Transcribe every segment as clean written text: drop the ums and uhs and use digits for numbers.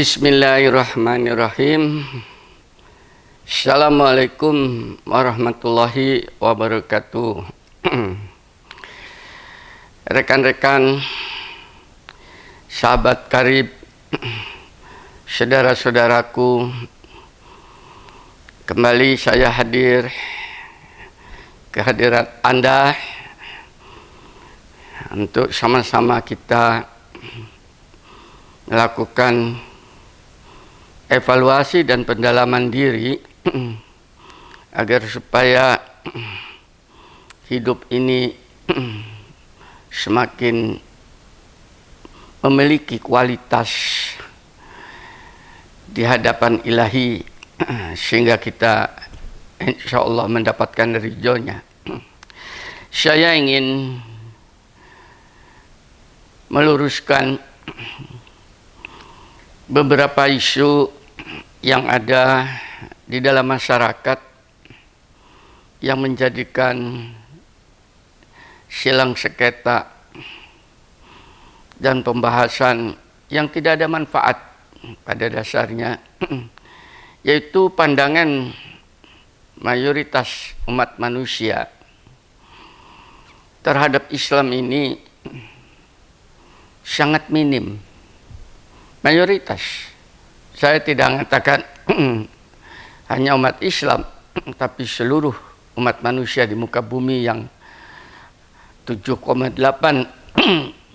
Bismillahirrahmanirrahim. Assalamualaikum warahmatullahi wabarakatuh. Rekan-rekan, sahabat karib, saudara-saudaraku, kembali saya hadir ke hadirat Anda untuk sama-sama kita melakukan evaluasi dan pendalaman diri agar supaya hidup ini semakin memiliki kualitas di hadapan ilahi sehingga kita insya Allah mendapatkan ridhonya. Saya ingin meluruskan beberapa isu yang ada di dalam masyarakat yang menjadikan silang sengketa dan pembahasan yang tidak ada manfaat pada dasarnya, yaitu pandangan mayoritas umat manusia terhadap Islam ini sangat minim. Mayoritas. Saya tidak mengatakan hanya umat Islam, tapi seluruh umat manusia di muka bumi yang 7,8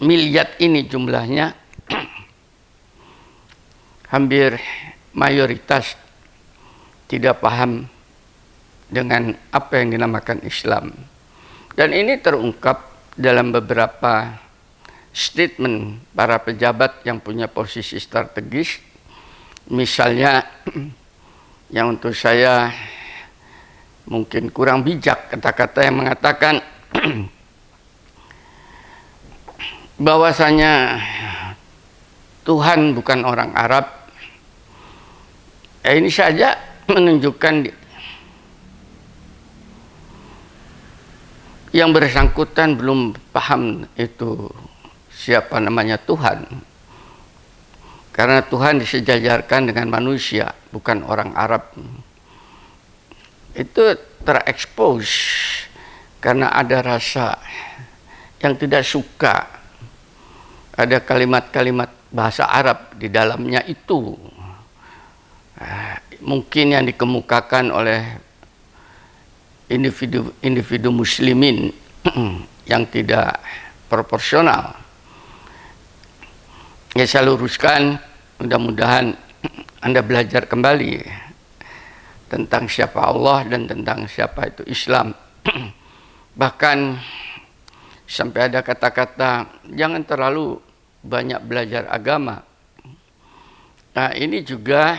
miliar ini jumlahnya, hampir mayoritas tidak paham dengan apa yang dinamakan Islam. Dan ini terungkap dalam beberapa statement para pejabat yang punya posisi strategis. Misalnya yang untuk saya mungkin kurang bijak, kata-kata yang mengatakan bahwasanya Tuhan bukan orang Arab. Ini saja menunjukkan yang bersangkutan belum paham itu siapa namanya Tuhan. Karena Tuhan disejajarkan dengan manusia, bukan orang Arab. Itu terekspos karena ada rasa yang tidak suka. Ada kalimat-kalimat bahasa Arab di dalamnya itu. Mungkin yang dikemukakan oleh individu muslimin yang tidak proporsional. Ya, saya luruskan, mudah-mudahan Anda belajar kembali tentang siapa Allah dan tentang siapa itu Islam. Bahkan sampai ada kata-kata jangan terlalu banyak belajar agama. Nah, ini juga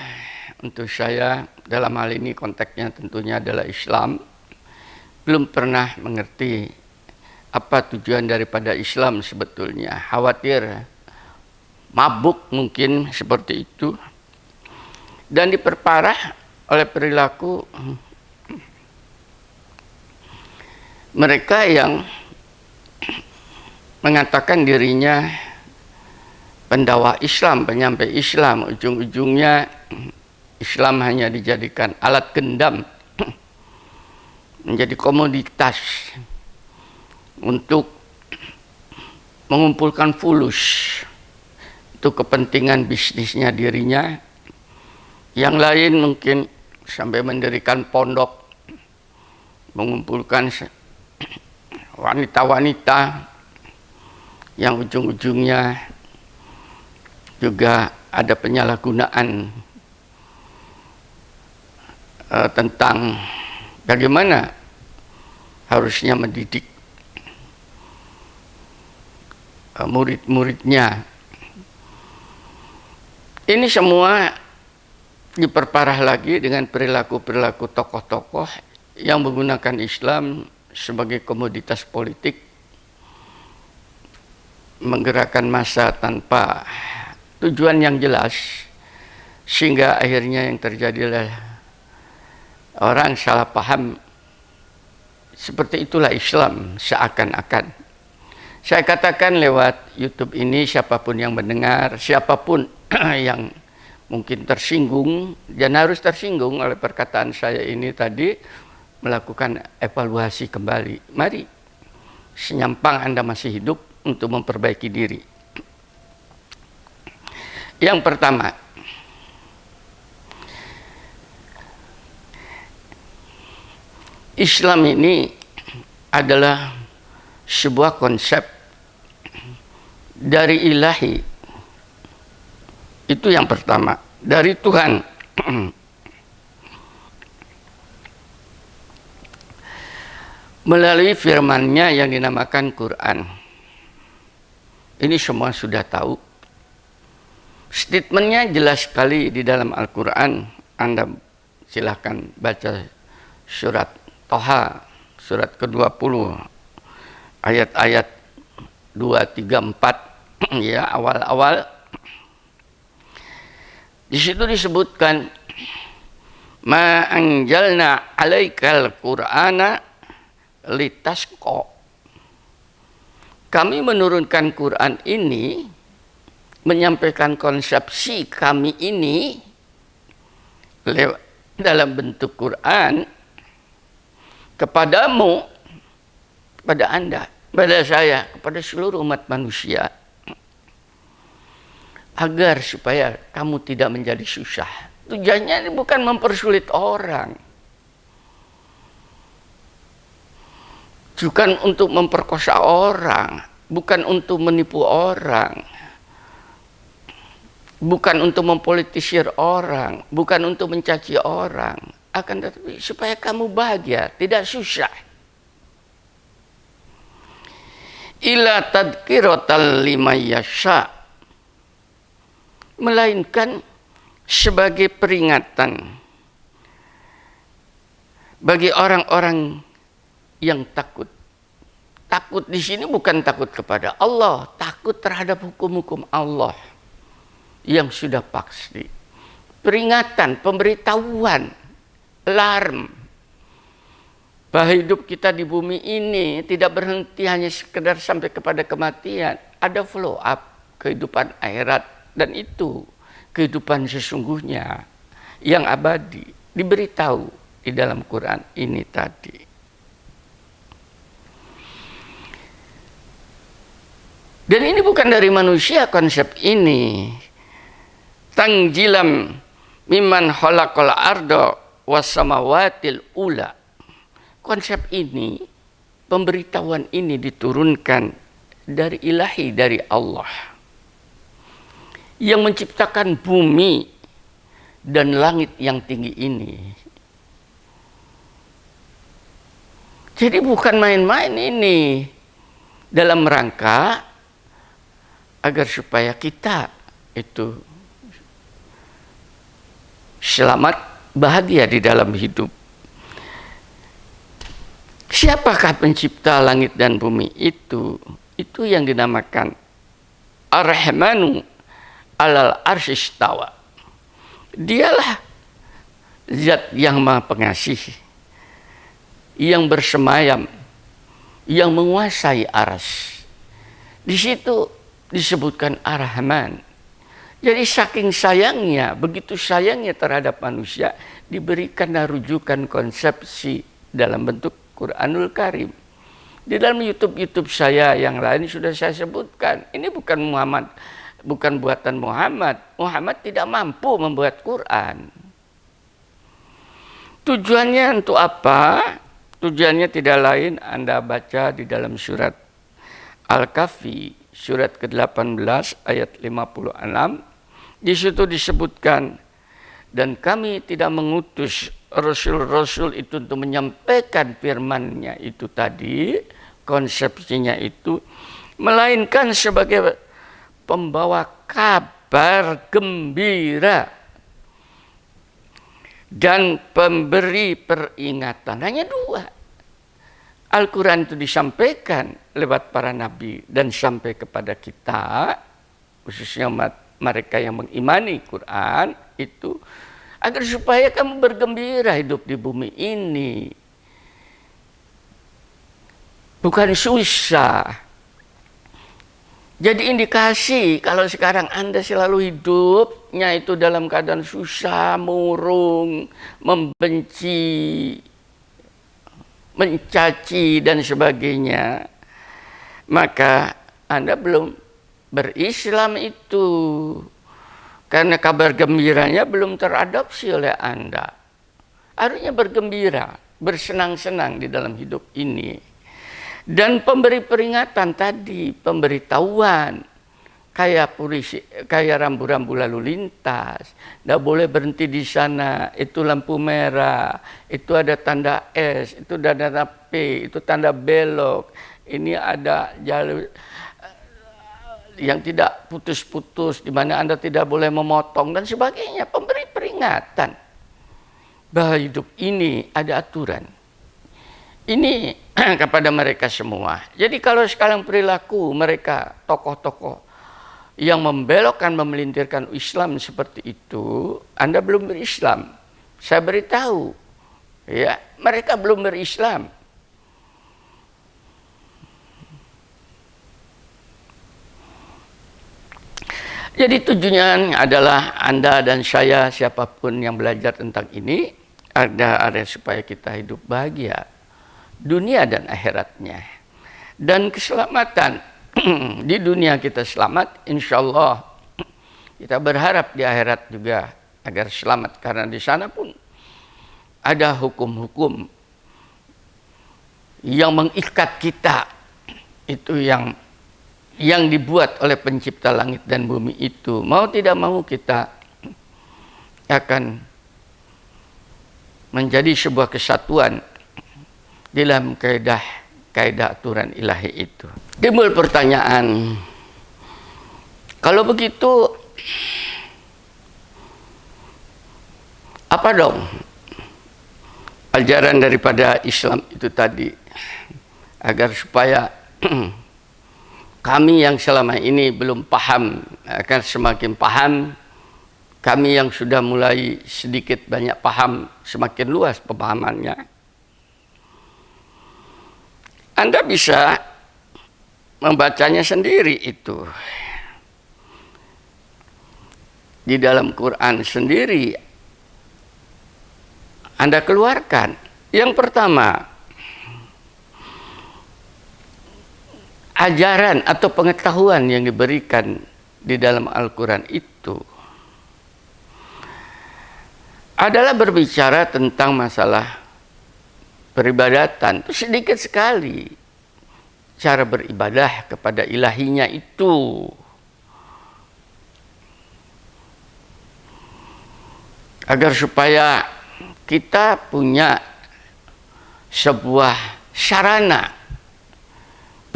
untuk saya dalam hal ini konteksnya tentunya adalah Islam. Belum pernah mengerti apa tujuan daripada Islam sebetulnya. Khawatir mabuk mungkin seperti itu, dan diperparah oleh perilaku mereka yang mengatakan dirinya pendakwah Islam, penyampai Islam. Ujung-ujungnya Islam hanya dijadikan alat gendam, menjadi komoditas untuk mengumpulkan fulus untuk kepentingan bisnisnya dirinya. Yang lain mungkin sampai mendirikan pondok, mengumpulkan wanita-wanita yang ujung-ujungnya juga ada penyalahgunaan tentang bagaimana harusnya mendidik murid-muridnya. Ini semua diperparah lagi dengan perilaku-perilaku tokoh-tokoh yang menggunakan Islam sebagai komoditas politik, menggerakkan massa tanpa tujuan yang jelas, sehingga akhirnya yang terjadi adalah orang salah paham. Seperti itulah Islam seakan-akan. Saya katakan lewat YouTube ini, siapapun yang mendengar, siapapun yang mungkin tersinggung dan harus tersinggung oleh perkataan saya ini tadi, melakukan evaluasi kembali. Mari, senyampang Anda masih hidup, untuk memperbaiki diri. Yang pertama, Islam ini adalah sebuah konsep dari ilahi. Itu yang pertama, dari Tuhan. Melalui firman-Nya yang dinamakan Quran. Ini semua sudah tahu. Statement-nya jelas sekali di dalam Al-Quran. Anda silahkan baca surat Toha, surat ke-20, ayat-ayat 2, 3, 4, ya, awal-awal. Di situ disebutkan, ma anjalna alaikal qur'ana litasqa. Kami menurunkan Quran ini, menyampaikan konsepsi kami ini dalam bentuk Quran kepadamu, kepada Anda, kepada saya, kepada seluruh umat manusia, agar supaya kamu tidak menjadi susah. Tujuannya bukan mempersulit orang, bukan untuk memperkosa orang, bukan untuk menipu orang, bukan untuk mempolitisir orang, bukan untuk mencaci orang, akan tetapi supaya kamu bahagia, tidak susah. Ila tadhkiratan liman yasha, melainkan sebagai peringatan bagi orang-orang yang takut. Takut di sini bukan takut kepada Allah, takut terhadap hukum-hukum Allah yang sudah pasti. Peringatan, pemberitahuan, alarm bahwa hidup kita di bumi ini tidak berhenti hanya sekedar sampai kepada kematian. Ada follow up kehidupan akhirat, dan itu kehidupan sesungguhnya yang abadi diberitahu di dalam Quran ini tadi. Dan ini bukan dari manusia konsep ini. Tangjilam mimman khalaqal arda was samawatil ula. Konsep ini, pemberitahuan ini diturunkan dari ilahi, dari Allah yang menciptakan bumi dan langit yang tinggi ini. Jadi bukan main-main ini, dalam rangka agar supaya kita itu selamat, bahagia di dalam hidup. Siapakah pencipta langit dan bumi itu? Itu yang dinamakan Ar-Rahmanu alal arsyistawa. Dialah zat yang maha pengasih, yang bersemayam, yang menguasai aras. Di situ disebutkan Ar-Rahman. Jadi saking sayangnya, begitu sayangnya terhadap manusia, diberikan rujukan konsepsi dalam bentuk Quranul Karim. Di dalam YouTube saya yang lain sudah saya sebutkan, ini bukan Muhammad, bukan buatan Muhammad. Muhammad tidak mampu membuat Quran. Tujuannya untuk apa? Tujuannya tidak lain, Anda baca di dalam surat Al-Kahfi, surat ke-18 ayat 56, di situ disebutkan, dan kami tidak mengutus rasul-rasul itu untuk menyampaikan firman-Nya itu tadi, konsepsinya itu, melainkan sebagai pembawa kabar gembira dan pemberi peringatan. Hanya dua. Al-Quran itu disampaikan lewat para nabi dan sampai kepada kita, khususnya mereka yang mengimani Quran itu, agar supaya kamu bergembira hidup di bumi ini. Bukan susah. Jadi indikasi kalau sekarang Anda selalu hidupnya itu dalam keadaan susah, murung, membenci, mencaci dan sebagainya, maka Anda belum berislam itu. Karena kabar gembiranya belum teradopsi oleh Anda. Harusnya bergembira, bersenang-senang di dalam hidup ini. Dan pemberi peringatan tadi, pemberitahuan, kayak polisi, kayak rambu-rambu lalu lintas, tidak boleh berhenti di sana, itu lampu merah, itu ada tanda S, itu ada tanda P, itu tanda belok, ini ada jalur yang tidak putus-putus, di mana Anda tidak boleh memotong dan sebagainya. Pemberi peringatan bahwa hidup ini ada aturan. Ini kepada mereka semua. Jadi kalau sekarang perilaku mereka tokoh-tokoh yang membelokkan, memelintirkan Islam seperti itu, Anda belum berislam. Saya beritahu, ya, mereka belum berislam. Jadi tujuannya adalah Anda dan saya, siapapun yang belajar tentang ini, ada supaya kita hidup bahagia dunia dan akhiratnya, dan keselamatan. Di dunia kita selamat, insya Allah kita berharap di akhirat juga agar selamat, karena di sana pun ada hukum-hukum yang mengikat kita, itu yang dibuat oleh pencipta langit dan bumi itu. Mau tidak mau kita akan menjadi sebuah kesatuan dalam kaidah aturan ilahi itu. Timbul pertanyaan, kalau begitu apa dong ajaran daripada Islam itu tadi, agar supaya kami yang selama ini belum paham akan semakin paham, kami yang sudah mulai sedikit banyak paham semakin luas pemahamannya. Anda bisa membacanya sendiri itu. Di dalam Quran sendiri Anda keluarkan. Yang pertama, ajaran atau pengetahuan yang diberikan di dalam Al-Quran itu adalah berbicara tentang masalah peribadatan. Itu sedikit sekali cara beribadah kepada ilahinya itu. Agar supaya kita punya sebuah sarana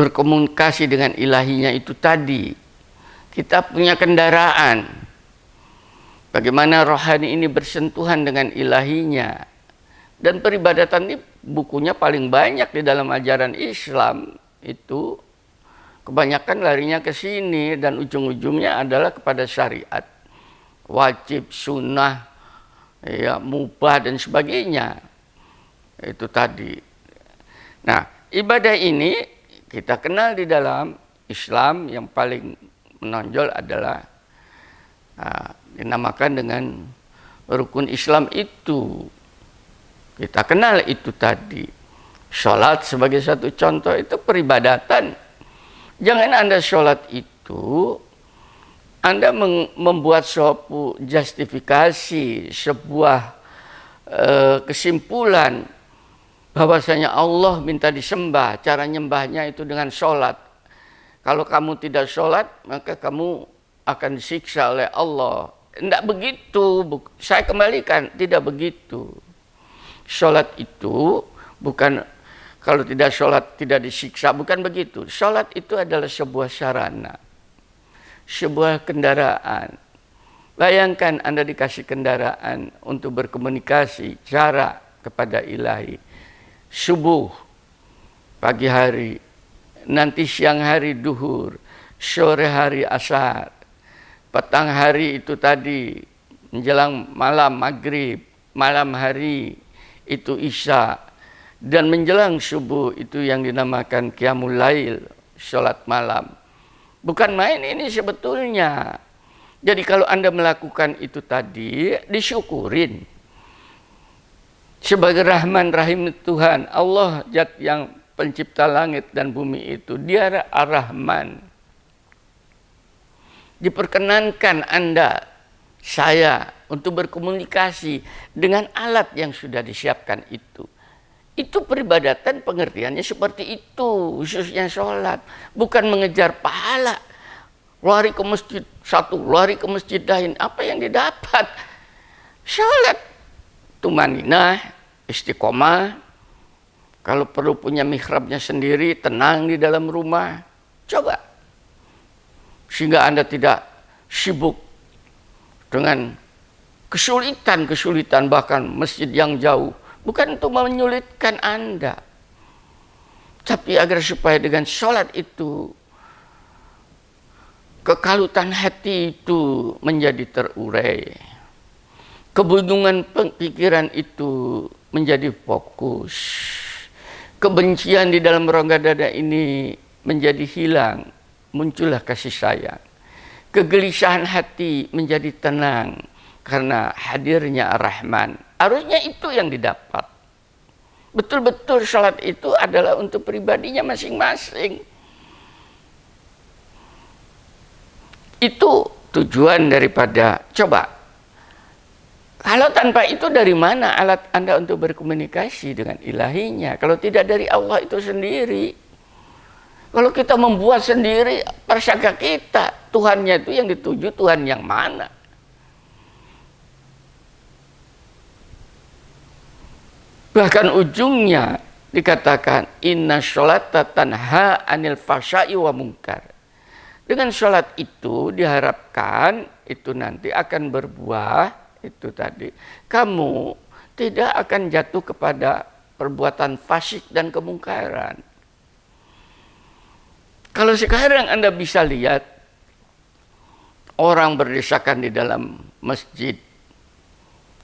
berkomunikasi dengan ilahinya itu tadi. Kita punya kendaraan. Bagaimana rohani ini bersentuhan dengan ilahinya. Dan peribadatan ini bukunya paling banyak di dalam ajaran Islam itu kebanyakan larinya ke sini, dan ujung-ujungnya adalah kepada syariat, wajib, sunnah, ya, mubah dan sebagainya. Itu tadi. Nah, ibadah ini kita kenal di dalam Islam yang paling menonjol adalah dinamakan dengan rukun Islam itu. Kita kenal itu tadi. Sholat sebagai satu contoh itu peribadatan. Jangan Anda sholat itu, Anda membuat suatu justifikasi, sebuah kesimpulan bahwasanya Allah minta disembah. Cara nyembahnya itu dengan sholat. Kalau kamu tidak sholat, maka kamu akan disiksa oleh Allah. Tidak begitu. Saya kembalikan, tidak begitu. Sholat itu bukan, kalau tidak sholat tidak disiksa, bukan begitu. Sholat itu adalah sebuah sarana, sebuah kendaraan. Bayangkan Anda dikasih kendaraan untuk berkomunikasi, cara kepada ilahi. Subuh, pagi hari, nanti siang hari duhur, sore hari asar, petang hari itu tadi, menjelang malam maghrib, malam hari itu isya, dan menjelang subuh itu yang dinamakan qiyamul lail, sholat malam. Bukan main ini sebetulnya. Jadi kalau Anda melakukan itu tadi, disyukurin. Sebagai Rahman Rahim Tuhan, Allah Zat yang pencipta langit dan bumi itu, Dia Ar-Rahman. Diperkenankan Anda, saya, untuk berkomunikasi dengan alat yang sudah disiapkan itu. Itu peribadatan pengertiannya seperti itu, khususnya sholat. Bukan mengejar pahala. Lari ke masjid satu, lari ke masjid lain. Apa yang didapat? Sholat. Tumaninah, istiqomah. Kalau perlu punya mihrabnya sendiri, tenang di dalam rumah. Coba. Sehingga Anda tidak sibuk dengan kesulitan, bahkan masjid yang jauh. Bukan untuk menyulitkan Anda. Tapi agar supaya dengan sholat itu, kekalutan hati itu menjadi terurai. Kebingungan pikiran itu menjadi fokus. Kebencian di dalam rongga dada ini menjadi hilang. Muncullah kasih sayang. Kegelisahan hati menjadi tenang karena hadirnya Ar-Rahman. Harusnya itu yang didapat. Betul-betul salat itu adalah untuk pribadinya masing-masing. Itu tujuan daripada, coba, kalau tanpa itu dari mana alat Anda untuk berkomunikasi dengan ilahinya? Kalau tidak dari Allah itu sendiri. Kalau kita membuat sendiri persangka kita, Tuhannya itu yang dituju Tuhan yang mana? Bahkan ujungnya dikatakan inna sholata tanha anil fahsya'i wa munkar. Dengan sholat itu diharapkan itu nanti akan berbuah itu tadi. Kamu tidak akan jatuh kepada perbuatan fasik dan kemungkaran. Kalau sekarang Anda bisa lihat orang berdesakan di dalam masjid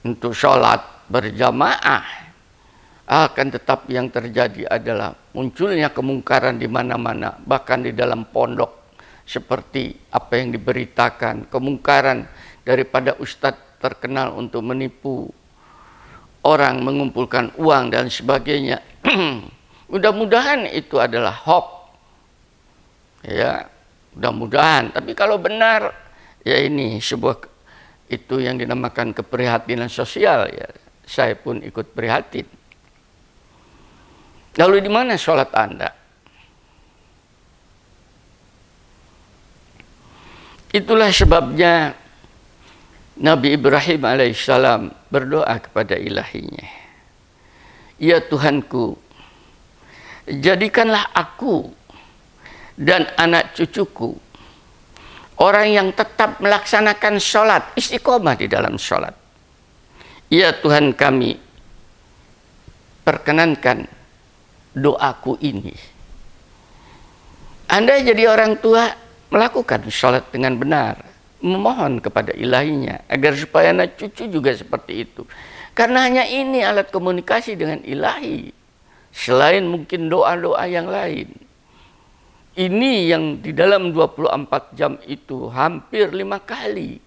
untuk sholat berjamaah, akan tetap yang terjadi adalah munculnya kemungkaran di mana-mana, bahkan di dalam pondok. Seperti apa yang diberitakan, kemungkaran daripada ustadz terkenal untuk menipu orang, mengumpulkan uang dan sebagainya. Mudah-mudahan itu adalah hoax. Ya, mudah-mudahan. Tapi kalau benar, ya ini sebuah itu yang dinamakan keprihatinan sosial. Ya, saya pun ikut prihatin. Lalu di mana sholat Anda? Itulah sebabnya Nabi Ibrahim alaihissalam berdoa kepada ilahinya. Ya Tuhanku, jadikanlah aku dan anak cucuku orang yang tetap melaksanakan sholat, istiqomah di dalam sholat. Ya Tuhan kami, perkenankan doaku ini. Anda jadi orang tua, melakukan sholat dengan benar, memohon kepada ilahinya agar supaya anak cucu juga seperti itu. Karena hanya ini alat komunikasi dengan ilahi, selain mungkin doa-doa yang lain. Ini yang di dalam 24 jam itu hampir 5 kali.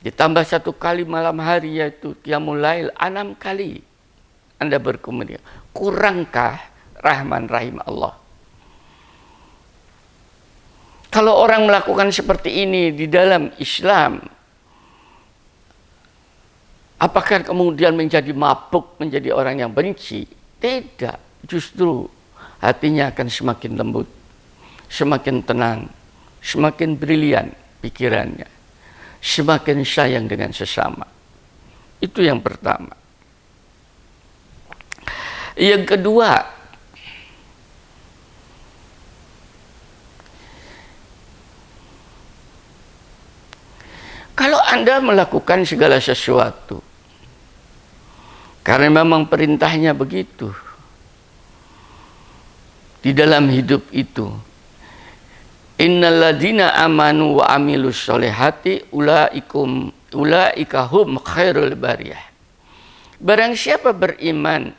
Ditambah 1 kali malam hari, yaitu qiyamul lail 6 kali Anda berkomunikasi. Kurangkah Rahman Rahim Allah? Kalau orang melakukan seperti ini di dalam Islam, apakah kemudian menjadi mabuk, menjadi orang yang benci? Tidak, justru hatinya akan semakin lembut, semakin tenang, semakin brilian pikirannya, semakin sayang dengan sesama. Itu yang pertama. Yang kedua, kalau Anda melakukan segala sesuatu karena memang perintahnya begitu di dalam hidup itu, innalladzina amanu wa amilus solihati ulaika hum khairul bariyah. Barang siapa beriman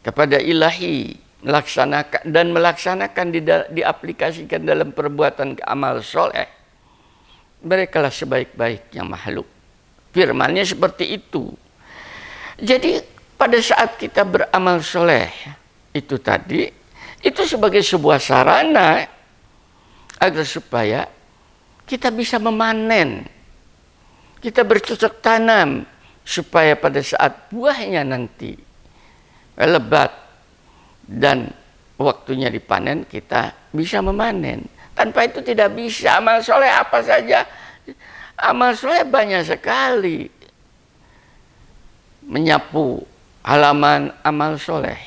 kepada ilahi melaksanakan diaplikasikan dalam perbuatan amal soleh, merekalah sebaik-baiknya makhluk. Firman-Nya seperti itu. Jadi pada saat kita beramal soleh itu tadi, itu sebagai sebuah sarana agar supaya kita bisa memanen, kita bercocok tanam, supaya pada saat buahnya nanti lebat dan waktunya dipanen, kita bisa memanen. Tanpa itu tidak bisa. Amal soleh apa saja, amal soleh banyak sekali. Menyapu halaman amal soleh.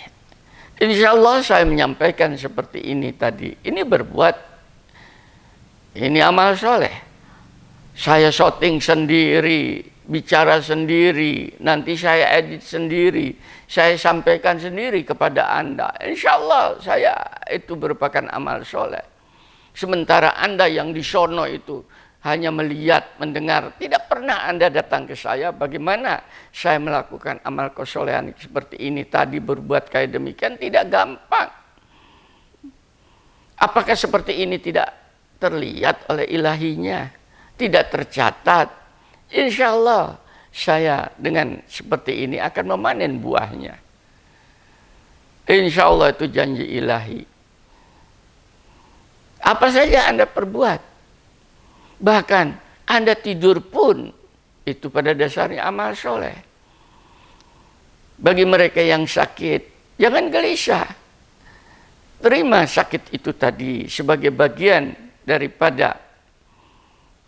Insya Allah saya menyampaikan seperti ini tadi. Ini berbuat, ini amal soleh. Saya syuting sendiri, bicara sendiri, nanti saya edit sendiri, saya sampaikan sendiri kepada Anda. Insya Allah saya itu merupakan amal soleh. Sementara Anda yang di sono itu hanya melihat, mendengar, tidak pernah Anda datang ke saya. Bagaimana saya melakukan amal kesolehan seperti ini tadi, berbuat kayak demikian, tidak gampang. Apakah seperti ini tidak terlihat oleh ilahinya, tidak tercatat? Insya Allah saya dengan seperti ini akan memanen buahnya. Insya Allah itu janji ilahi. Apa saja Anda perbuat, bahkan Anda tidur pun, itu pada dasarnya amal soleh. Bagi mereka yang sakit, jangan gelisah. Terima sakit itu tadi sebagai bagian daripada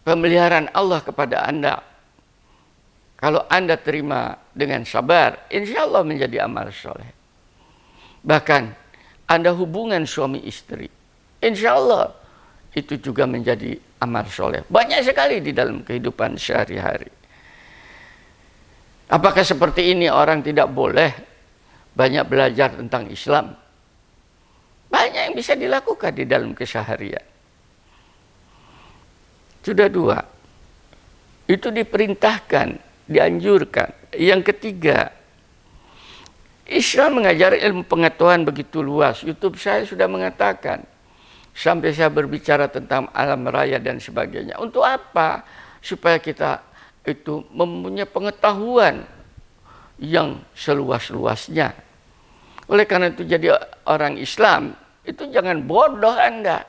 pemeliharaan Allah kepada Anda. Kalau Anda terima dengan sabar, insya Allah menjadi amal soleh. Bahkan Anda hubungan suami istri, insya Allah itu juga menjadi amal soleh. Banyak sekali di dalam kehidupan sehari-hari. Apakah seperti ini orang tidak boleh banyak belajar tentang Islam? Banyak yang bisa dilakukan di dalam keseharian. Sudah dua. Itu diperintahkan, dianjurkan. Yang ketiga, Islam mengajar ilmu pengetahuan begitu luas. YouTube saya sudah mengatakan, sampai saya berbicara tentang alam raya dan sebagainya. Untuk apa? Supaya kita itu mempunyai pengetahuan yang seluas-luasnya. Oleh karena itu jadi orang Islam, itu jangan bodoh Anda.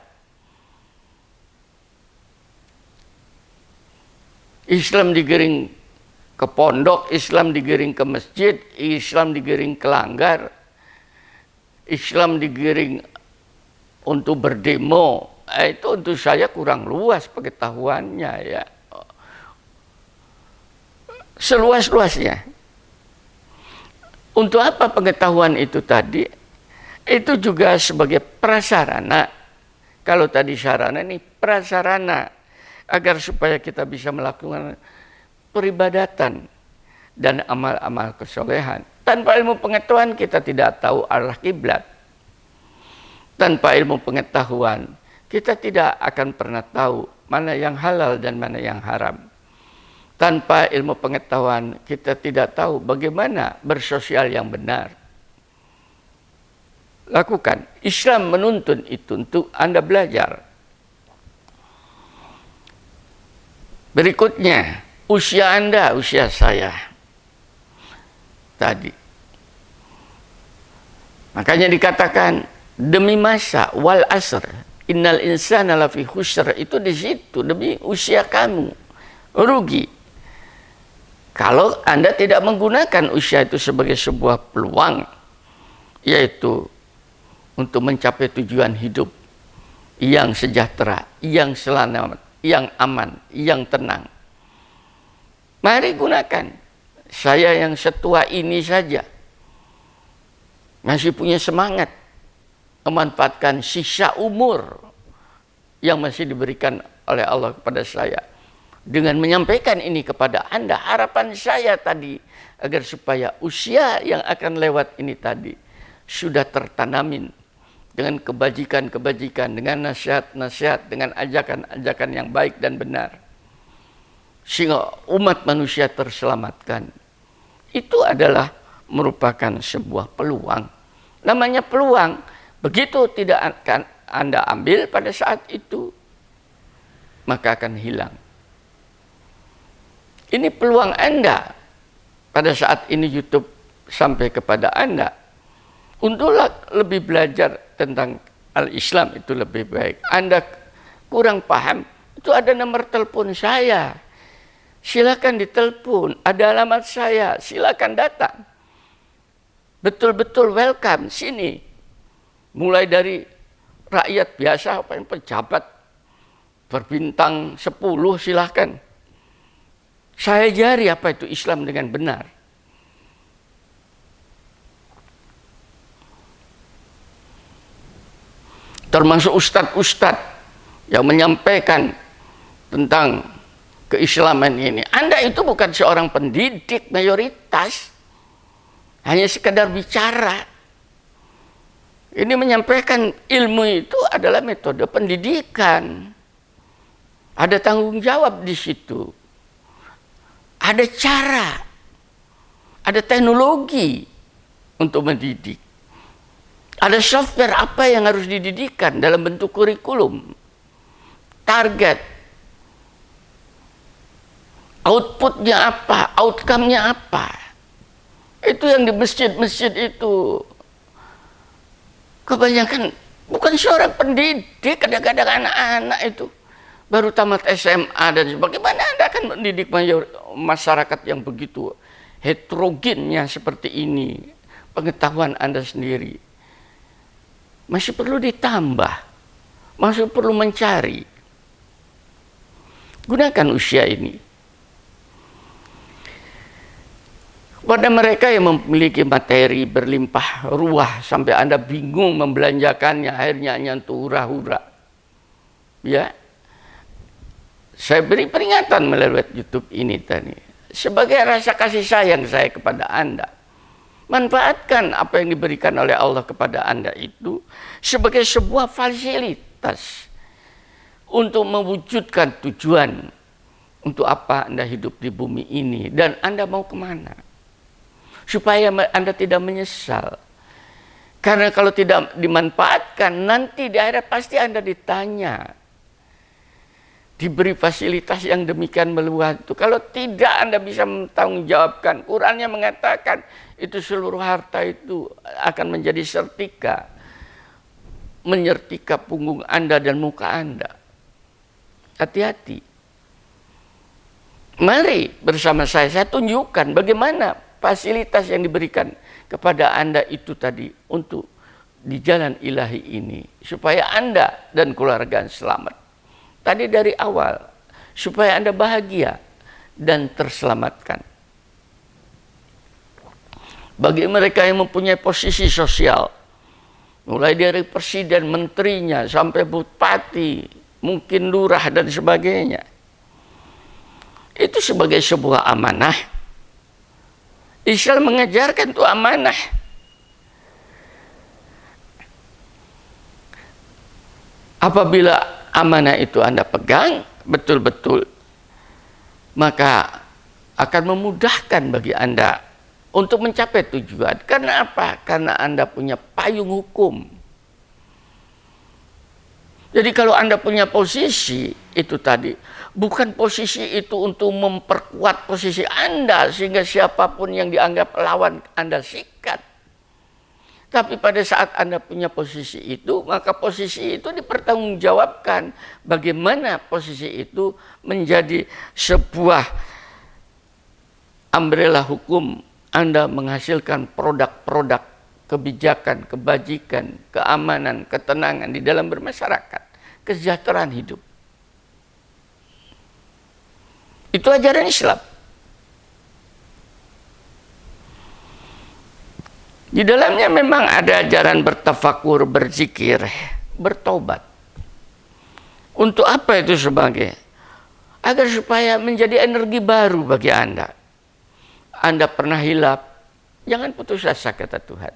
Islam digiring ke pondok, Islam digiring ke masjid, Islam digiring ke langgar, Islam digiring untuk berdemo. Itu untuk saya kurang luas pengetahuannya ya. Seluas-luasnya. Untuk apa pengetahuan itu tadi? Itu juga sebagai prasarana. Kalau tadi sarana, ini prasarana. Agar supaya kita bisa melakukan peribadatan dan amal-amal kesolehan. Tanpa ilmu pengetahuan kita tidak tahu arah kiblat. Tanpa ilmu pengetahuan kita tidak akan pernah tahu mana yang halal dan mana yang haram. Tanpa ilmu pengetahuan kita tidak tahu bagaimana bersosial yang benar. Lakukan. Islam menuntun itu untuk Anda belajar. Berikutnya, usia Anda, usia saya tadi. Makanya dikatakan demi masa wal asr innal insana lafi khusr, itu di situ demi usia kamu rugi. Kalau Anda tidak menggunakan usia itu sebagai sebuah peluang, yaitu untuk mencapai tujuan hidup yang sejahtera, yang selamat, yang aman, yang tenang. Mari gunakan. Saya yang setua ini saja masih punya semangat memanfaatkan sisa umur yang masih diberikan oleh Allah kepada saya. Dengan menyampaikan ini kepada Anda, harapan saya tadi agar supaya usia yang akan lewat ini tadi sudah tertanamin dengan kebajikan-kebajikan, dengan nasihat-nasihat, dengan ajakan-ajakan yang baik dan benar. Sehingga umat manusia terselamatkan. Itu adalah merupakan sebuah peluang Namanya peluang. Begitu tidak akan Anda ambil pada saat itu, maka akan hilang. Ini peluang Anda. Pada saat ini YouTube sampai kepada Anda. Untunglah lebih belajar tentang Al-Islam, itu lebih baik. Anda kurang paham, itu ada nomor telepon saya. Silakan ditelepon, ada alamat saya, silakan datang. Betul-betul welcome sini. Mulai dari rakyat biasa, apa yang pejabat berbintang 10, silakan. Saya ajari apa itu Islam dengan benar. Termasuk ustadz-ustadz yang menyampaikan tentang keislaman ini. Anda itu bukan seorang pendidik mayoritas, hanya sekedar bicara. Ini menyampaikan ilmu itu adalah metode pendidikan. Ada tanggung jawab di situ. Ada cara, ada teknologi untuk mendidik. Ada software apa yang harus dididikan dalam bentuk kurikulum, target, outputnya apa, outcome-nya apa. Itu yang di masjid-masjid itu. Kebanyakan bukan seorang pendidik, kadang-kadang anak-anak itu baru tamat SMA dan sebagainya. Bagaimana Anda akan mendidik masyarakat yang begitu heterogennya seperti ini? Pengetahuan Anda sendiri masih perlu ditambah, masih perlu mencari. Gunakan usia ini. Pada mereka yang memiliki materi berlimpah ruah sampai Anda bingung membelanjakannya, akhirnya hanya untuk hura-hura. Ya, saya beri peringatan melalui YouTube ini tadi. Sebagai rasa kasih sayang saya kepada Anda. Manfaatkan apa yang diberikan oleh Allah kepada Anda itu sebagai sebuah fasilitas untuk mewujudkan tujuan untuk apa Anda hidup di bumi ini dan Anda mau kemana. Supaya Anda tidak menyesal. Karena kalau tidak dimanfaatkan, nanti di akhirat pasti Anda ditanya. Diberi fasilitas yang demikian meluas itu. Kalau tidak Anda bisa mempertanggungjawabkan. Qurannya mengatakan itu seluruh harta itu akan menjadi sertika. Menyertika punggung Anda dan muka Anda. Hati-hati. Mari bersama saya tunjukkan bagaimana fasilitas yang diberikan kepada Anda itu tadi untuk di jalan ilahi ini. Supaya Anda dan keluarga selamat. Tadi dari awal, supaya Anda bahagia dan terselamatkan. Bagi mereka yang mempunyai posisi sosial, mulai dari presiden, menterinya, sampai bupati, mungkin lurah dan sebagainya. Itu sebagai sebuah amanah. Islam mengajarkan itu amanah. Apabila amanah itu Anda pegang betul-betul, maka akan memudahkan bagi Anda untuk mencapai tujuan. Karena apa? Karena Anda punya payung hukum. Jadi kalau Anda punya posisi itu tadi, bukan posisi itu untuk memperkuat posisi Anda sehingga siapapun yang dianggap lawan Anda sikat. Tapi pada saat Anda punya posisi itu, maka posisi itu dipertanggungjawabkan. Bagaimana posisi itu menjadi sebuah umbrella hukum. Anda menghasilkan produk-produk kebijakan, kebajikan, keamanan, ketenangan di dalam bermasyarakat. Kesejahteraan hidup. Itu ajaran Islam. Di dalamnya memang ada ajaran bertafakur, berzikir, bertobat. Untuk apa itu sebagai? Agar supaya menjadi energi baru bagi Anda. Anda pernah hilap, jangan putus asa kata Tuhan.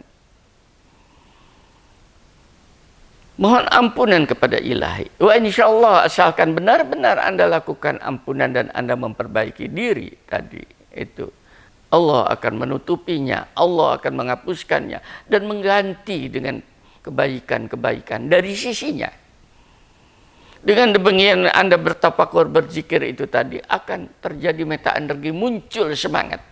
Mohon ampunan kepada ilahi. Wa insyaallah asalkan benar-benar Anda lakukan ampunan dan Anda memperbaiki diri tadi itu. Allah akan menutupinya, Allah akan menghapuskannya dan mengganti dengan kebaikan-kebaikan dari sisinya. Dengan demikian Anda bertafakur, berzikir itu tadi, akan terjadi meta energi, muncul semangat.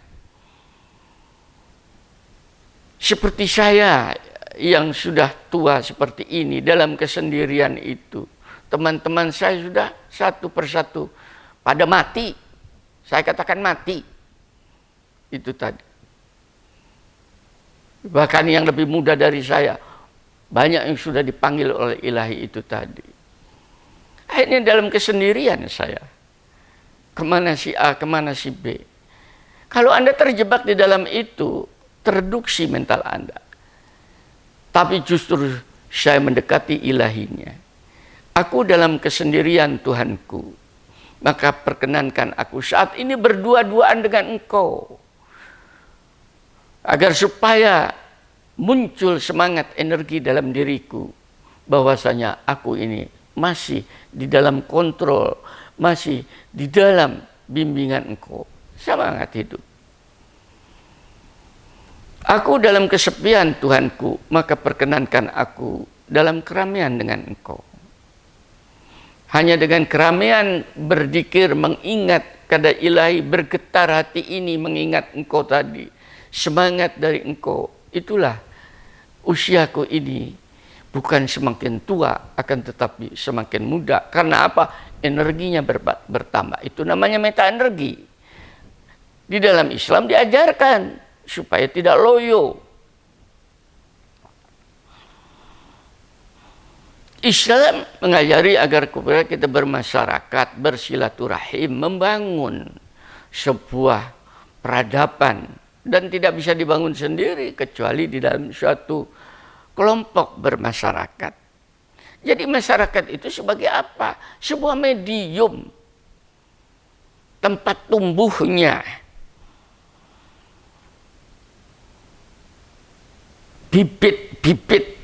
Seperti saya yang sudah tua seperti ini, dalam kesendirian itu, teman-teman saya sudah satu persatu pada mati. Saya katakan mati. Itu tadi. Bahkan yang lebih muda dari saya, banyak yang sudah dipanggil oleh ilahi itu tadi. Akhirnya dalam kesendirian saya, kemana si A, kemana si B. Kalau Anda terjebak di dalam itu, tereduksi mental Anda. Tapi justru saya mendekati ilahinya. Aku dalam kesendirian Tuhanku, maka perkenankan aku saat ini berdua-duaan dengan Engkau. Agar supaya muncul semangat energi dalam diriku, bahwasanya aku ini masih di dalam kontrol, masih di dalam bimbingan Engkau. Semangat hidup. Aku dalam kesepian Tuhanku, maka perkenankan aku dalam keramaian dengan Engkau. Hanya dengan keramaian berzikir, mengingat kada ilahi, bergetar hati ini mengingat Engkau tadi. Semangat dari Engkau, itulah usiaku ini. Bukan semakin tua, akan tetapi semakin muda. Karena apa? Energinya bertambah. Itu namanya meta energi. Di dalam Islam diajarkan supaya tidak loyo. Islam mengajari agar kita bermasyarakat, bersilaturahim, membangun sebuah peradaban. Dan tidak bisa dibangun sendiri kecuali di dalam suatu kelompok bermasyarakat. Jadi masyarakat itu sebagai apa? Sebuah medium tempat tumbuhnya bibit-bibit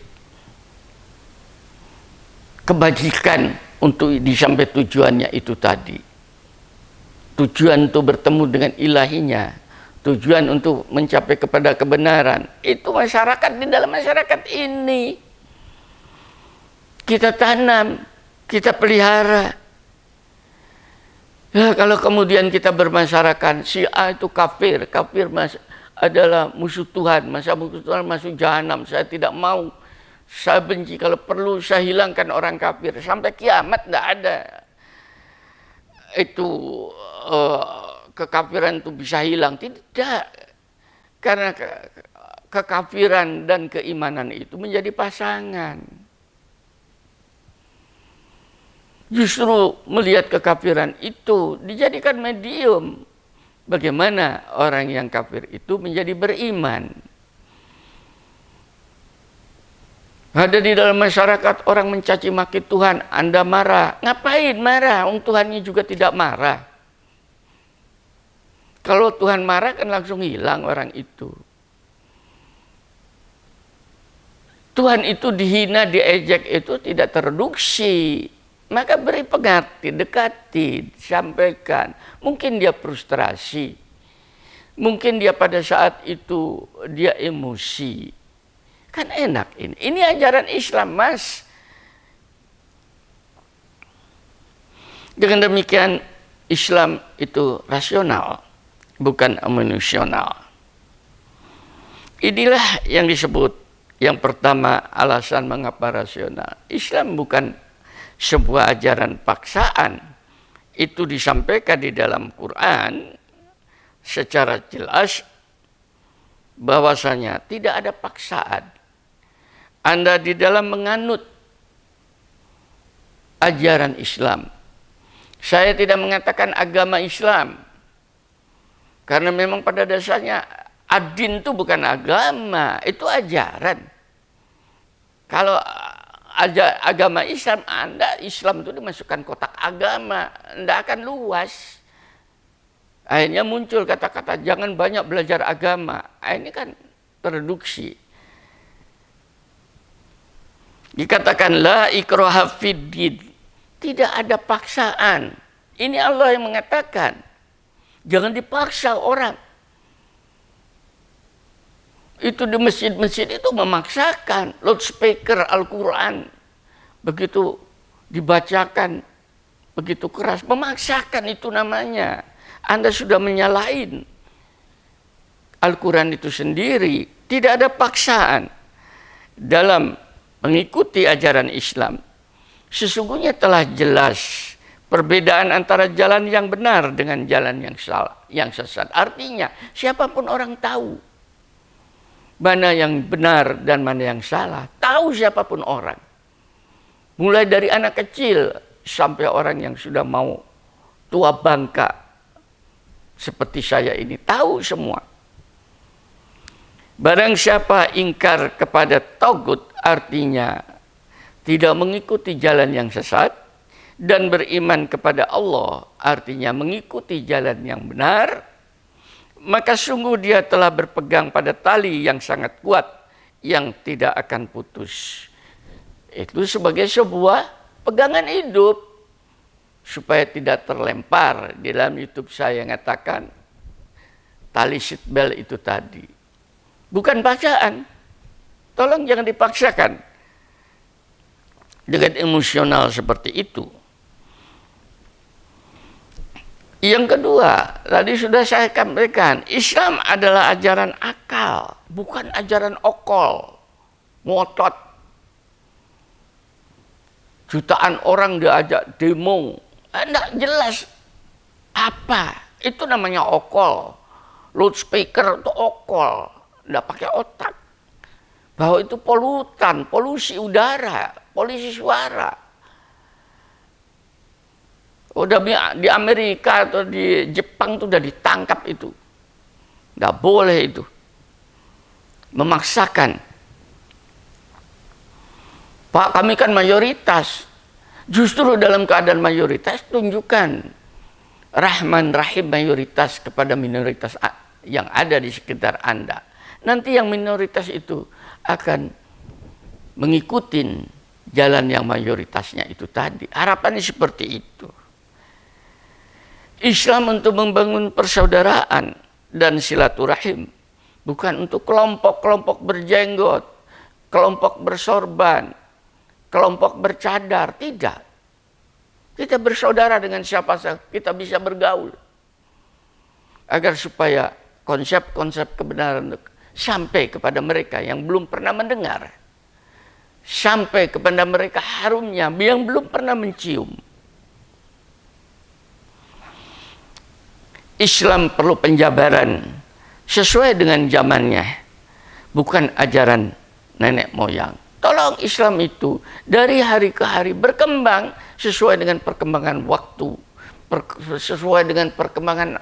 kebajikan untuk disampai tujuannya itu tadi. Tujuan untuk bertemu dengan ilahinya, tujuan untuk mencapai kepada kebenaran. Itu masyarakat, di dalam masyarakat ini kita tanam, kita pelihara. Ya, kalau kemudian kita bermasyarakat, si A itu kafir, adalah musuh Tuhan, musuh Tuhan masuk jahanam, saya tidak mau, saya benci, kalau perlu saya hilangkan orang kafir, sampai kiamat tidak ada itu kekafiran itu bisa hilang. Tidak, karena kekafiran dan keimanan itu menjadi pasangan. Justru melihat kekafiran itu dijadikan medium bagaimana orang yang kafir itu menjadi beriman. Ada di dalam masyarakat orang mencaci maki Tuhan, Anda marah. Ngapain marah? Tuhannya juga tidak marah. Kalau Tuhan marah kan langsung hilang orang itu. Tuhan itu dihina, diejek itu tidak tereduksi. Maka beri pengerti, dekati, sampaikan. Mungkin dia frustrasi. Mungkin dia pada saat itu dia emosi. Kan enak ini. Ini ajaran Islam, Mas. Dengan demikian Islam itu rasional, bukan emosional. Inilah yang disebut yang pertama alasan mengapa rasional. Islam bukan sebuah ajaran paksaan. Itu disampaikan di dalam Quran secara jelas bahwasanya tidak ada paksaan. Anda di dalam menganut ajaran Islam. Saya tidak mengatakan agama Islam. Karena memang pada dasarnya ad-din itu bukan agama, itu ajaran. Kalau agama Islam, Islam itu dimasukkan kotak agama, tidak akan luas. Akhirnya muncul kata-kata jangan banyak belajar agama. Ini kan tereduksi. Dikatakan la ikraha fiddin, tidak ada paksaan. Ini Allah yang mengatakan, jangan dipaksa orang. itu di masjid-masjid itu memaksakan loudspeaker Al-Quran. Begitu dibacakan, begitu keras, memaksakan itu namanya. Anda sudah menyalahin Al-Quran itu sendiri. Tidak ada paksaan dalam mengikuti ajaran Islam. Sesungguhnya telah jelas perbedaan antara jalan yang benar dengan jalan yang salah, yang sesat. Artinya, siapapun orang tahu mana yang benar dan mana yang salah. Tahu siapapun orang. Mulai dari anak kecil sampai orang yang sudah mau tua bangka seperti saya ini, tahu semua. Barang siapa ingkar kepada tagut, artinya tidak mengikuti jalan yang sesat, dan beriman kepada Allah, artinya mengikuti jalan yang benar, maka sungguh dia telah berpegang pada tali yang sangat kuat yang tidak akan putus. Itu sebagai sebuah pegangan hidup supaya tidak terlempar. Di dalam YouTube saya mengatakan tali seatbelt itu tadi bukan paksaan. Tolong jangan dipaksakan dengan emosional seperti itu. Yang kedua, tadi sudah saya sampaikan, Islam adalah ajaran akal, bukan ajaran okol, ngotot. Jutaan orang diajak demo, tidak jelas apa, itu namanya okol. Loudspeaker itu okol, tidak pakai otak. Bahwa itu polutan, polusi udara, polusi suara. Udah di Amerika atau di Jepang tuh udah ditangkap itu. Nggak boleh itu. Memaksakan. Pak, kami kan mayoritas. Justru dalam keadaan mayoritas tunjukkan Rahman Rahim mayoritas kepada minoritas yang ada di sekitar Anda. Nanti yang minoritas itu akan mengikuti jalan yang mayoritasnya itu tadi. Harapannya seperti itu. Islam untuk membangun persaudaraan dan silaturahim, bukan untuk kelompok-kelompok berjenggot, kelompok bersorban, kelompok bercadar, tidak. Kita bersaudara dengan siapa saja, kita bisa bergaul. Agar supaya konsep-konsep kebenaran sampai kepada mereka yang belum pernah mendengar. Sampai kepada mereka harumnya yang belum pernah mencium. Islam perlu penjabaran sesuai dengan zamannya, bukan ajaran nenek moyang. Tolong Islam itu dari hari ke hari berkembang sesuai dengan perkembangan waktu, sesuai dengan perkembangan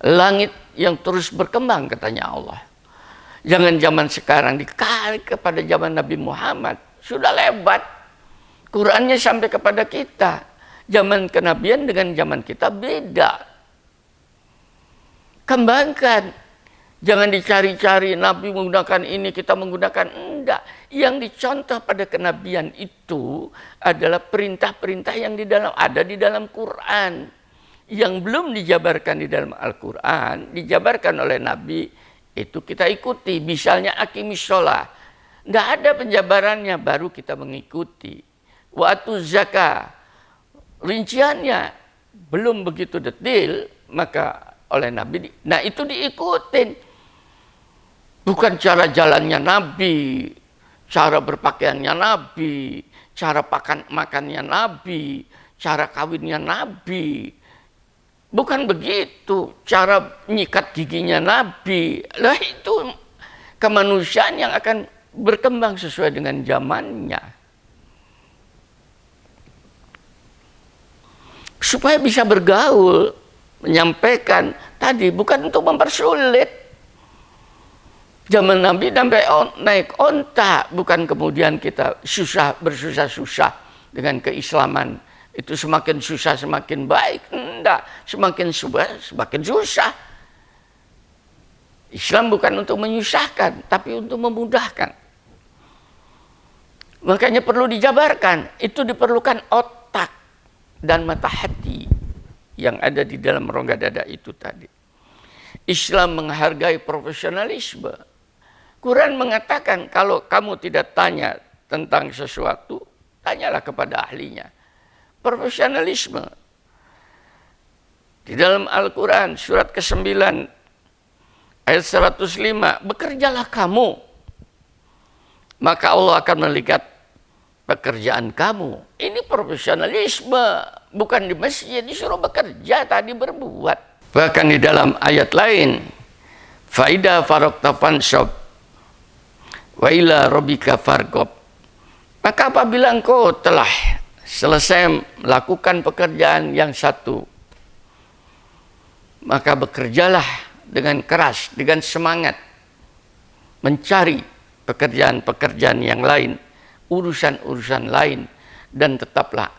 langit yang terus berkembang, katanya Allah. Jangan zaman sekarang dikali kepada zaman Nabi Muhammad, sudah lebat. Qurannya sampai kepada kita. Zaman kenabian dengan zaman kita beda. Kembangkan. Jangan dicari-cari Nabi menggunakan ini, kita menggunakan. Enggak. Yang dicontoh pada kenabian itu adalah perintah-perintah yang ada di dalam Quran. Yang belum dijabarkan di dalam Al-Quran, dijabarkan oleh Nabi, itu kita ikuti. Misalnya aqimis sholah. Enggak ada penjabarannya, baru kita mengikuti. Wa atuz zakah. Rinciannya belum begitu detail, maka oleh Nabi, nah itu diikutin. Bukan cara jalannya Nabi, cara berpakaiannya Nabi, cara makannya Nabi, cara kawinnya Nabi. Bukan begitu, cara nyikat giginya Nabi. Lah itu kemanusiaan yang akan berkembang sesuai dengan zamannya. Supaya bisa bergaul, menyampaikan tadi bukan untuk mempersulit. Zaman Nabi sampai naik onta, bukan kemudian kita bersusah-susah dengan keislaman. Itu semakin susah semakin baik. Enggak, semakin susah. Islam bukan untuk menyusahkan, tapi untuk memudahkan. Makanya perlu dijabarkan, itu diperlukan otak dan mata hati yang ada di dalam rongga dada itu tadi. Islam menghargai profesionalisme, Quran mengatakan kalau kamu tidak tanya tentang sesuatu, tanyalah kepada ahlinya. Profesionalisme. Di dalam Al-Quran surat ke-9 ayat 105, bekerjalah kamu, maka Allah akan melihat pekerjaan kamu. Ini profesionalisme, bukan di masjid disuruh bekerja, tadi berbuat. Bahkan di dalam ayat lain, faida farokta fanshob wa ila robika fargob, maka apabila engkau telah selesai melakukan pekerjaan yang satu, maka bekerjalah dengan keras, dengan semangat mencari pekerjaan-pekerjaan yang lain, urusan-urusan lain, dan tetaplah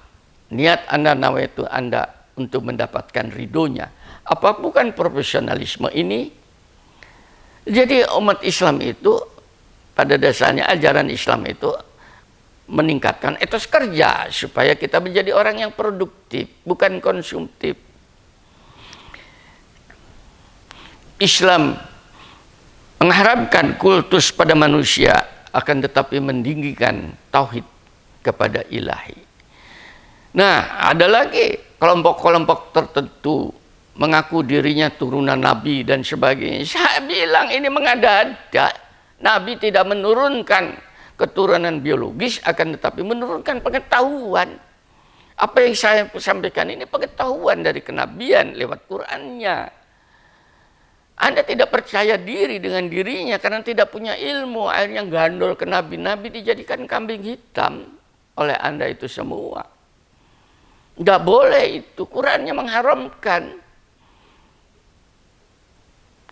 niat Anda, nawaitu Anda untuk mendapatkan ridhonya. Apa bukan profesionalisme ini? Jadi umat Islam itu pada dasarnya, ajaran Islam itu meningkatkan etos kerja supaya kita menjadi orang yang produktif, bukan konsumtif. Islam mengharapkan kultus pada manusia, akan tetapi meninggikan tauhid kepada ilahi. Nah, ada lagi kelompok-kelompok tertentu mengaku dirinya turunan Nabi dan sebagainya. Saya bilang ini mengada-ada. Nabi tidak menurunkan keturunan biologis, akan tetapi menurunkan pengetahuan. Apa yang saya sampaikan ini pengetahuan dari kenabian lewat Qur'annya. Anda tidak percaya diri dengan dirinya karena tidak punya ilmu, akhirnya gandol ke Nabi. Nabi dijadikan kambing hitam oleh Anda itu semua. Nggak boleh itu, Qur'annya mengharamkan.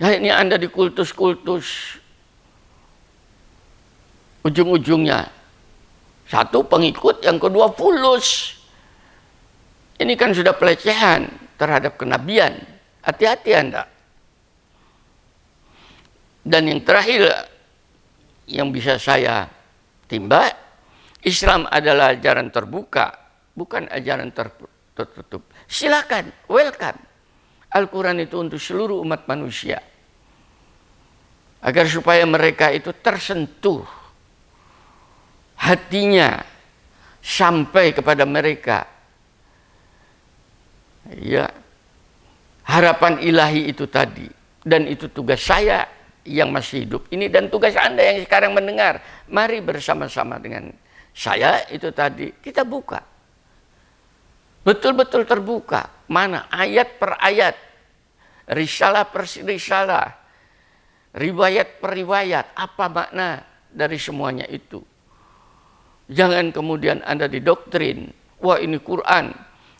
Nah, ini Anda dikultus-kultus. Ujung-ujungnya satu pengikut, yang kedua fulus. Ini kan sudah pelecehan terhadap kenabian. Hati-hati Anda. Dan yang terakhir yang bisa saya timba, Islam adalah ajaran terbuka, bukan ajaran tertutup. Silakan, welcome. Al-Quran itu untuk seluruh umat manusia, agar supaya mereka itu tersentuh hatinya sampai kepada mereka, ya, harapan ilahi itu tadi. Dan itu tugas saya yang masih hidup ini, dan tugas Anda yang sekarang mendengar. Mari bersama-sama dengan saya itu tadi kita buka, betul-betul terbuka, mana ayat per ayat, risalah per risalah, riwayat per riwayat, apa makna dari semuanya itu. Jangan kemudian Anda didoktrin, wah ini Quran,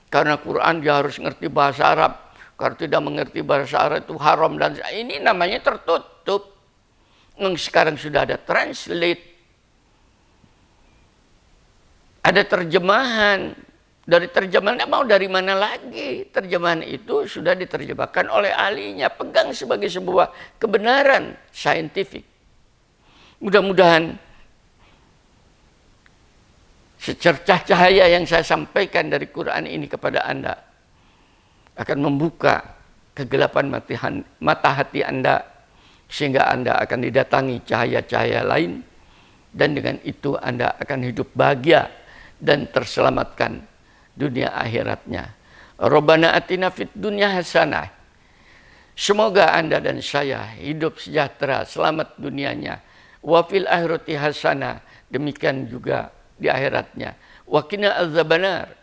karena Quran dia harus ngerti bahasa Arab, kalau tidak mengerti bahasa Arab itu haram, dan ini namanya tertutup. Sekarang sudah ada translate, ada terjemahan. Dari terjemahannya mau dari mana lagi? Terjemahan itu sudah diterjemahkan oleh ahlinya, pegang sebagai sebuah kebenaran saintifik. Mudah-mudahan secercah cahaya yang saya sampaikan dari Quran ini kepada Anda akan membuka kegelapan mata hati Anda, sehingga Anda akan didatangi cahaya-cahaya lain, dan dengan itu Anda akan hidup bahagia dan terselamatkan dunia akhiratnya. Rabbana atina fid dunya hasanah. Semoga Anda dan saya hidup sejahtera, selamat dunianya. Wa fil akhirati hasanah, demikian juga di akhiratnya. Wa qina adzabannar,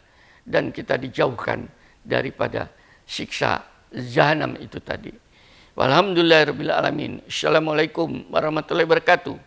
dan kita dijauhkan daripada siksa jahanam itu tadi. Walhamdulillahirabbil alamin. Assalamualaikum warahmatullahi wabarakatuh.